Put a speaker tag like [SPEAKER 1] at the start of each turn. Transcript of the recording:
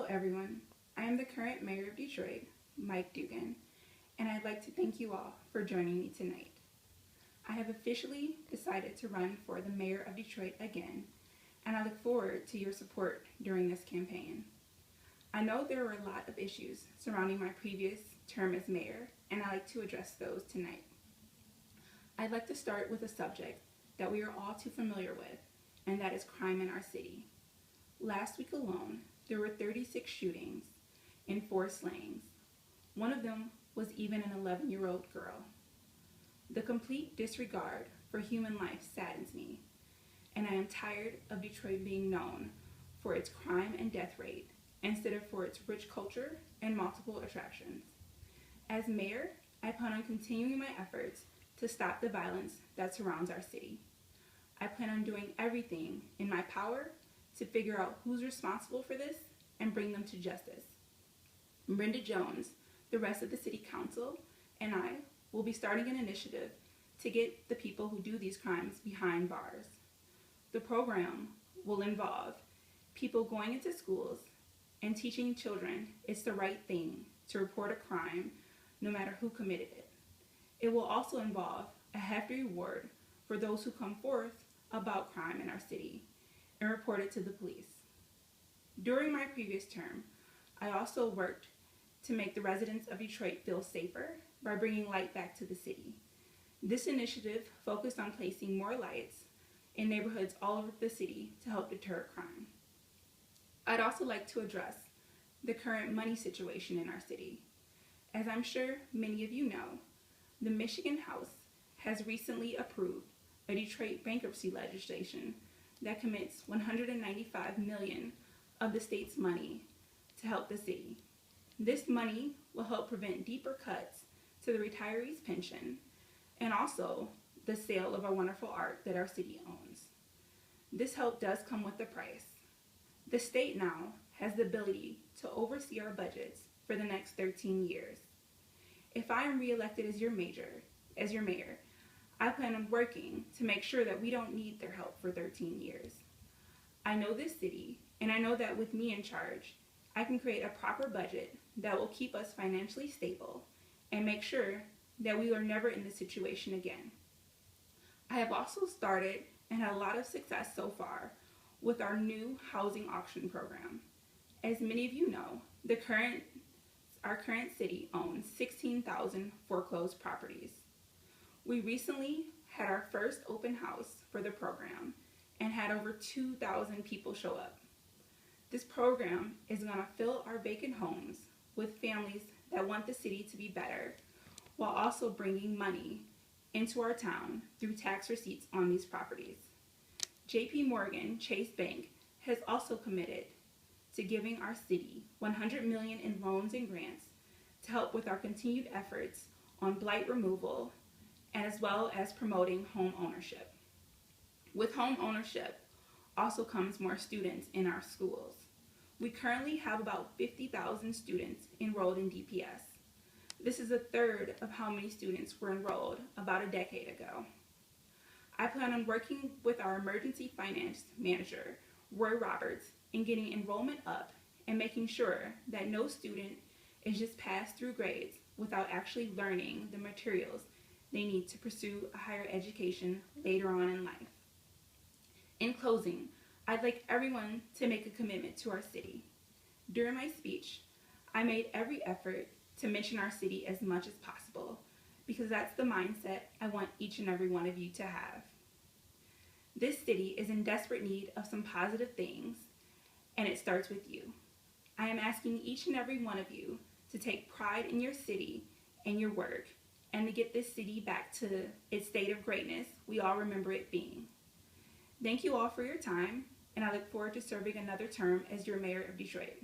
[SPEAKER 1] everyone. I am the current mayor of Detroit, Mike Dugan, and I'd like to thank you all for joining me tonight. I have officially decided to run for the mayor of Detroit again, and I look forward to your support during this campaign. I know there were a lot of issues surrounding my previous term as mayor, and I'd like to address those tonight. I'd like to start with a subject that we are all too familiar with, and that is crime in our city. Last week alone, there were 36 shootings and 4 slayings. One of them was even an 11-year-old girl. The complete disregard for human life saddens me, and I am tired of Detroit being known for its crime and death rate instead of for its rich culture and multiple attractions. As mayor, I plan on continuing my efforts to stop the violence that surrounds our city. I plan on doing everything in my power to figure out who's responsible for this and bring them to justice. Brenda Jones, the rest of the city council, and I will be starting an initiative to get the people who do these crimes behind bars. The program will involve people going into schools and teaching children it's the right thing to report a crime no matter who committed it. It will also involve a hefty reward for those who come forth about crime in our city and report it to the police. During my previous term, I also worked to make the residents of Detroit feel safer by bringing light back to the city. This initiative focused on placing more lights in neighborhoods all over the city to help deter crime. I'd also like to address the current money situation in our city. As I'm sure many of you know, the Michigan House has recently approved a Detroit bankruptcy legislation that commits $195 million of the state's money to help the city. This money will help prevent deeper cuts to the retirees' pension and also the sale of our wonderful art that our city owns. This help does come with a price. The state now has the ability to oversee our budgets for the next 13 years. If I am reelected as your mayor, I plan on working to make sure that we don't need their help for 13 years. I know this city, and I know that with me in charge, I can create a proper budget that will keep us financially stable and make sure that we are never in this situation again. I have also started and had a lot of success so far with our new housing auction program. As many of you know, our current city owns 16,000 foreclosed properties. We recently had our first open house for the program and had over 2,000 people show up. This program is going to fill our vacant homes with families that want the city to be better while also bringing money into our town through tax receipts on these properties. JP Morgan Chase Bank has also committed to giving our city $100 million in loans and grants to help with our continued efforts on blight removal and as well as promoting home ownership. With home ownership also comes more students in our schools. We currently have about 50,000 students enrolled in DPS. This is a third of how many students were enrolled about a decade ago. I plan on working with our emergency finance manager, Roy Roberts, in getting enrollment up and making sure that no student is just passed through grades without actually learning the materials they need to pursue a higher education later on in life. In closing, I'd like everyone to make a commitment to our city. During my speech, I made every effort to mention our city as much as possible because that's the mindset I want each and every one of you to have. This city is in desperate need of some positive things, and it starts with you. I am asking each and every one of you to take pride in your city and your work and to get this city back to its state of greatness we all remember it being. Thank you all for your time, and I look forward to serving another term as your mayor of Detroit.